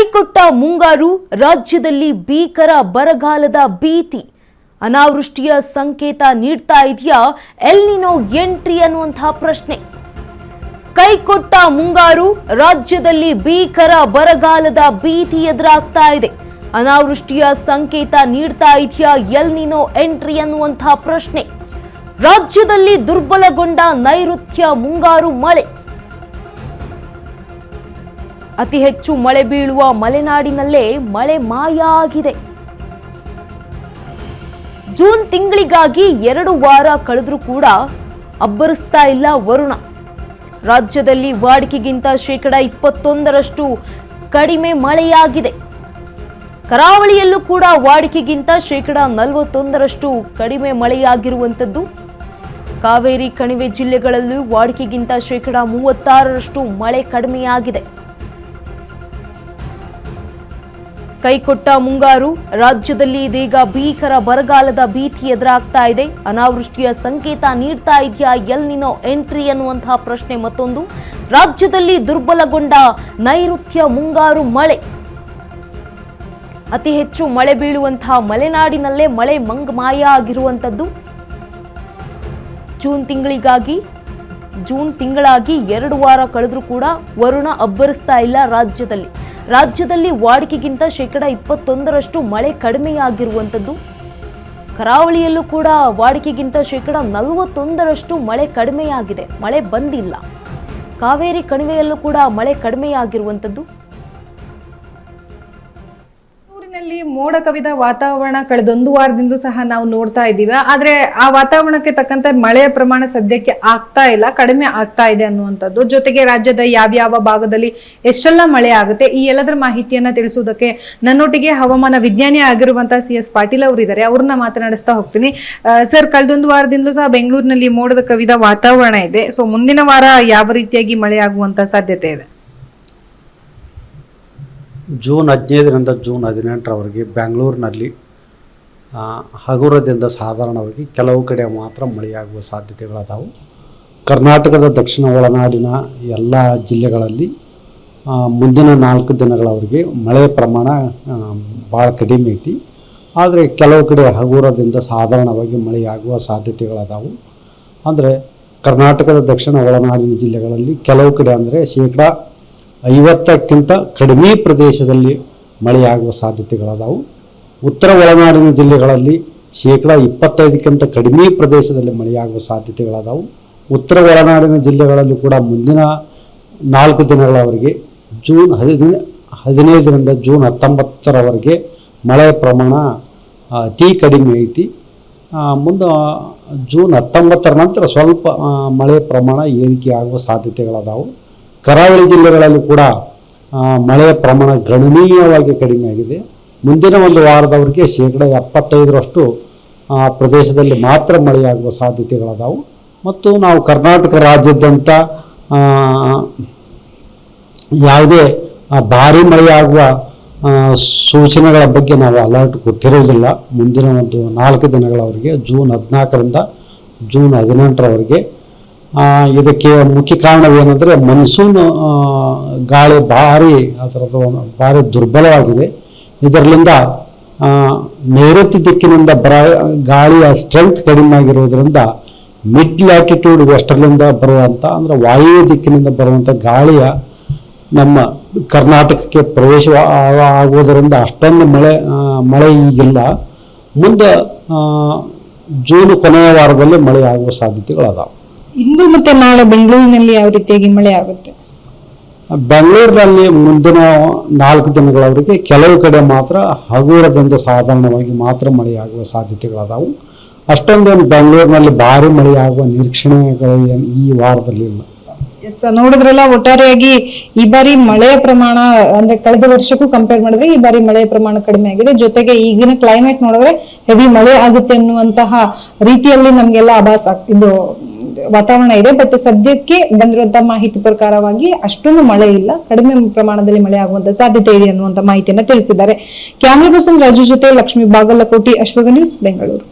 ಕೈಕೊಟ್ಟ ಮುಂಗಾರು, ರಾಜ್ಯದಲ್ಲಿ ಭೀಕರ ಬರಗಾಲದ ಭೀತಿ. ಅನಾವೃಷ್ಟಿಯ ಸಂಕೇತ ನೀಡ್ತಾ ಇದೆಯಾ ಎಲ್ ನಿನೋ ಎಂಟ್ರಿ ಅನ್ನುವಂತಹ ಪ್ರಶ್ನೆ. ಕೈಕೊಟ್ಟ ಮುಂಗಾರು, ರಾಜ್ಯದಲ್ಲಿ ಭೀಕರ ಬರಗಾಲದ ಭೀತಿ ಎದುರಾಗ್ತಾ ಇದೆ. ಅನಾವೃಷ್ಟಿಯ ಸಂಕೇತ ನೀಡ್ತಾ ಇದೆಯಾ ಎಲ್ ನಿನೋ ಎಂಟ್ರಿ ಅನ್ನುವಂತಹ ಪ್ರಶ್ನೆ. ರಾಜ್ಯದಲ್ಲಿ ದುರ್ಬಲಗೊಂಡ ನೈಋತ್ಯ ಮುಂಗಾರು ಮಳೆ. ಅತಿ ಹೆಚ್ಚು ಮಳೆ ಬೀಳುವ ಮಲೆನಾಡಿನಲ್ಲೇ ಮಳೆ ಮಾಯ ಆಗಿದೆ. ಜೂನ್ ತಿಂಗಳಿಗಾಗಿ 2 ವಾರ ಕಳೆದ್ರೂ ಕೂಡ ಅಬ್ಬರಿಸ್ತಾ ಇಲ್ಲ ವರುಣ. ರಾಜ್ಯದಲ್ಲಿ ವಾಡಿಕೆಗಿಂತ 21% ಕಡಿಮೆ ಮಳೆಯಾಗಿದೆ. ಕರಾವಳಿಯಲ್ಲೂ ಕೂಡ ವಾಡಿಕೆಗಿಂತ 41% ಕಡಿಮೆ ಮಳೆಯಾಗಿರುವಂಥದ್ದು. ಕಾವೇರಿ ಕಣಿವೆ ಜಿಲ್ಲೆಗಳಲ್ಲೂ ವಾಡಿಕೆಗಿಂತ 36% ಮಳೆ ಕಡಿಮೆಯಾಗಿದೆ. ಕೈಕೊಟ್ಟ ಮುಂಗಾರು, ರಾಜ್ಯದಲ್ಲಿ ಇದೀಗ ಭೀಕರ ಬರಗಾಲದ ಭೀತಿ ಎದುರಾಗ್ತಾ ಇದೆ. ಅನಾವೃಷ್ಟಿಯ ಸಂಕೇತ ನೀಡ್ತಾ ಇದೆಯಾ ಎಲ್ ನಿನೋ ಎಂಟ್ರಿ ಅನ್ನುವಂತಹ ಪ್ರಶ್ನೆ ಮತ್ತೊಂದು. ರಾಜ್ಯದಲ್ಲಿ ದುರ್ಬಲಗೊಂಡ ನೈಋತ್ಯ ಮುಂಗಾರು ಮಳೆ. ಅತಿ ಹೆಚ್ಚು ಮಳೆ ಬೀಳುವಂತಹ ಮಲೆನಾಡಿನಲ್ಲೇ ಮಳೆ ಮಾಯ ಆಗಿರುವಂಥದ್ದು. ಜೂನ್ ತಿಂಗಳಾಗಿ 2 ವಾರ ಕಳೆದ್ರೂ ಕೂಡ ವರುಣ ಅಬ್ಬರಿಸ್ತಾ ಇಲ್ಲ ರಾಜ್ಯದಲ್ಲಿ ವಾಡಿಕೆಗಿಂತ 21% ಮಳೆ ಕಡಿಮೆಯಾಗಿರುವಂಥದ್ದು. ಕರಾವಳಿಯಲ್ಲೂ ಕೂಡ ವಾಡಿಕೆಗಿಂತ 41% ಮಳೆ ಕಡಿಮೆಯಾಗಿದೆ. ಮಳೆ ಬಂದಿಲ್ಲ. ಕಾವೇರಿ ಕಣಿವೆಯಲ್ಲೂ ಕೂಡ ಮಳೆ ಕಡಿಮೆಯಾಗಿರುವಂಥದ್ದು. ಮೋಡ ಕವಿದ ವಾತಾವರಣ ಕಳೆದೊಂದು ವಾರದಿಂದಲೂ ಸಹ ನಾವು ನೋಡ್ತಾ ಇದ್ದೀವಿ. ಆದ್ರೆ ಆ ವಾತಾವರಣಕ್ಕೆ ತಕ್ಕಂತೆ ಮಳೆಯ ಪ್ರಮಾಣ ಸದ್ಯಕ್ಕೆ ಆಗ್ತಾ ಇಲ್ಲ, ಕಡಿಮೆ ಆಗ್ತಾ ಇದೆ ಅನ್ನುವಂಥದ್ದು. ಜೊತೆಗೆ ರಾಜ್ಯದ ಯಾವ್ಯಾವ ಭಾಗದಲ್ಲಿ ಎಷ್ಟೆಲ್ಲ ಮಳೆ ಆಗುತ್ತೆ, ಈ ಎಲ್ಲದರ ಮಾಹಿತಿಯನ್ನ ತಿಳಿಸುವುದಕ್ಕೆ ನನ್ನೊಟ್ಟಿಗೆ ಹವಾಮಾನ ವಿಜ್ಞಾನಿ ಆಗಿರುವಂತಹ CS ಪಾಟೀಲ್ ಅವರು ಇದ್ದಾರೆ. ಅವ್ರನ್ನ ಮಾತನಾಡಿಸ್ತಾ ಹೋಗ್ತೀನಿ. ಸರ್, ಕಳೆದೊಂದು ವಾರದಿಂದಲೂ ಸಹ ಬೆಂಗಳೂರಿನಲ್ಲಿ ಮೋಡದ ಕವಿದ ವಾತಾವರಣ ಇದೆ. ಸೊ ಮುಂದಿನ ವಾರ ಯಾವ ರೀತಿಯಾಗಿ ಮಳೆ ಆಗುವಂತ ಸಾಧ್ಯತೆ ಇದೆ? ಜೂನ್ 15ರಿಂದ ಜೂನ್ 18ರವರೆಗೆ ಬೆಂಗಳೂರಿನಲ್ಲಿ ಹಗುರದಿಂದ ಸಾಧಾರಣವಾಗಿ ಕೆಲವು ಕಡೆ ಮಾತ್ರ ಮಳೆಯಾಗುವ ಸಾಧ್ಯತೆಗಳದಾವು. ಕರ್ನಾಟಕದ ದಕ್ಷಿಣ ಒಳನಾಡಿನ ಎಲ್ಲ ಜಿಲ್ಲೆಗಳಲ್ಲಿ ಮುಂದಿನ 4 ದಿನಗಳವರೆಗೆ ಮಳೆ ಪ್ರಮಾಣ ಭಾಳ ಕಡಿಮೆ ಐತಿ. ಆದರೆ ಕೆಲವು ಕಡೆ ಹಗುರದಿಂದ ಸಾಧಾರಣವಾಗಿ ಮಳೆಯಾಗುವ ಸಾಧ್ಯತೆಗಳದಾವು. ಅಂದರೆ ಕರ್ನಾಟಕದ ದಕ್ಷಿಣ ಒಳನಾಡಿನ ಜಿಲ್ಲೆಗಳಲ್ಲಿ ಕೆಲವು ಕಡೆ ಅಂದರೆ 50ಕ್ಕಿಂತ ಕಡಿಮೆ ಪ್ರದೇಶದಲ್ಲಿ ಮಳೆಯಾಗುವ ಸಾಧ್ಯತೆಗಳದಾವು. ಉತ್ತರ ಒಳನಾಡಿನ ಜಿಲ್ಲೆಗಳಲ್ಲಿ 25ಕ್ಕಿಂತ ಕಡಿಮೆ ಪ್ರದೇಶದಲ್ಲಿ ಮಳೆಯಾಗುವ ಸಾಧ್ಯತೆಗಳದಾವು. ಉತ್ತರ ಒಳನಾಡಿನ ಜಿಲ್ಲೆಗಳಲ್ಲಿ ಕೂಡ ಮುಂದಿನ 4 ದಿನಗಳವರೆಗೆ ಜೂನ್ 15ರಿಂದ ಜೂನ್ 19ರವರೆಗೆ ಮಳೆ ಪ್ರಮಾಣ ಅತಿ ಕಡಿಮೆ ಐತಿ. ಮುಂದೆ ಜೂನ್ 19ರ ನಂತರ ಸ್ವಲ್ಪ ಮಳೆ ಪ್ರಮಾಣ ಏರಿಕೆಯಾಗುವ ಸಾಧ್ಯತೆಗಳದಾವು. ಕರಾವಳಿ ಜಿಲ್ಲೆಗಳಲ್ಲಿ ಕೂಡ ಮಳೆಯ ಪ್ರಮಾಣ ಗಣನೀಯವಾಗಿ ಕಡಿಮೆ ಆಗಿದೆ. ಮುಂದಿನ ಒಂದು ವಾರದವರೆಗೆ 75% ಪ್ರದೇಶದಲ್ಲಿ ಮಾತ್ರ ಮಳೆಯಾಗುವ ಸಾಧ್ಯತೆಗಳದಾವು. ಮತ್ತು ನಾವು ಕರ್ನಾಟಕ ರಾಜ್ಯಾದ್ಯಂತ ಯಾವುದೇ ಭಾರಿ ಮಳೆಯಾಗುವ ಸೂಚನೆಗಳ ಬಗ್ಗೆ ನಾವು ಅಲರ್ಟ್ ಕೊಟ್ಟಿರೋದಿಲ್ಲ. ಮುಂದಿನ ಒಂದು 4 ದಿನಗಳವರೆಗೆ ಜೂನ್ 14ರಿಂದ ಜೂನ್ 18ರವರೆಗೆ. ಇದಕ್ಕೆ ಮುಖ್ಯ ಕಾರಣವೇನೆಂದರೆ ಮನ್ಸೂನ್ ಗಾಳಿ ಭಾರಿ ದುರ್ಬಲವಾಗಿದೆ. ಇದರಿಂದ ನೈಋತ್ಯ ದಿಕ್ಕಿನಿಂದ ಗಾಳಿಯ ಸ್ಟ್ರೆಂತ್ ಕಡಿಮೆ ಆಗಿರೋದ್ರಿಂದ ಮಿಡ್ ಲ್ಯಾಟಿಟ್ಯೂಡ್ ವೆಸ್ಟರ್ನಿಂದ ಬರುವಂಥ ಅಂದರೆ ವಾಯುವ್ಯ ದಿಕ್ಕಿನಿಂದ ಬರುವಂಥ ಗಾಳಿಯ ನಮ್ಮ ಕರ್ನಾಟಕಕ್ಕೆ ಪ್ರವೇಶ ಆಗುವುದರಿಂದ ಅಷ್ಟೊಂದು ಮಳೆ ಈಗಿಲ್ಲ. ಮುಂದೆ ಜೂನ್ ಕೊನೆಯ ವಾರದಲ್ಲಿ ಮಳೆ ಆಗುವ ಸಾಧ್ಯತೆಗಳದಾವೆ. ಇಂದು ಮತ್ತೆ ನಾಳೆ ಬೆಂಗಳೂರಿನಲ್ಲಿ ಯಾವ ರೀತಿಯಾಗಿ ಮಳೆ ಆಗುತ್ತೆ? ಬೆಂಗಳೂರಿನಲ್ಲಿ ಮುಂದಿನ 4 ದಿನಗಳವರೆಗೆ ಕೆಲವು ಕಡೆ ಮಾತ್ರ ಹಗುರದಿಂದ ಸಾಧಾರಣವಾಗಿ ಮಾತ್ರ ಮಳೆಯಾಗುವ ಸಾಧ್ಯತೆಗಳದಾವು. ಅಷ್ಟೊಂದೇನು ಬೆಂಗಳೂರಿನಲ್ಲಿ ಭಾರಿ ಮಳೆಯಾಗುವ ನಿರೀಕ್ಷಣೆಗಳು ಈ ವಾರದಲ್ಲಿ ಇಲ್ಲ. ನೋಡಿದ್ರಲ್ಲ, ಒಟ್ಟಾರೆಯಾಗಿ ಈ ಬಾರಿ ಮಳೆಯ ಪ್ರಮಾಣ ಅಂದ್ರೆ ಕಳೆದ ವರ್ಷಕ್ಕೂ ಕಂಪೇರ್ ಮಾಡಿದ್ರೆ ಈ ಬಾರಿ ಮಳೆಯ ಪ್ರಮಾಣ ಕಡಿಮೆ ಆಗಿದೆ. ಜೊತೆಗೆ ಈಗಿನ ಕ್ಲೈಮೇಟ್ ನೋಡಿದ್ರೆ ಹೆವಿ ಮಳೆ ಆಗುತ್ತೆ ಅನ್ನುವಂತಹ ರೀತಿಯಲ್ಲಿ ನಮ್ಗೆಲ್ಲ ಇದು ವಾತಾವರಣ ಇದೆ. ಬಟ್ ಸದ್ಯಕ್ಕೆ ಬಂದಿರುವಂತಹ ಮಾಹಿತಿ ಪ್ರಕಾರವಾಗಿ ಅಷ್ಟೊಂದು ಮಳೆ ಇಲ್ಲ, ಕಡಿಮೆ ಪ್ರಮಾಣದಲ್ಲಿ ಮಳೆ ಆಗುವಂತ ಸಾಧ್ಯತೆ ಇದೆ ಅನ್ನುವಂತ ಮಾಹಿತಿಯನ್ನ ತಿಳಿಸಿದ್ದಾರೆ. ಕ್ಯಾಮರಾ ಪರ್ಸನ್ ರಾಜು ಜೊತೆ ಲಕ್ಷ್ಮೀ ಬಾಗಲಕೋಟಿ, ಅಶ್ವಗ ನ್ಯೂಸ್, ಬೆಂಗಳೂರು.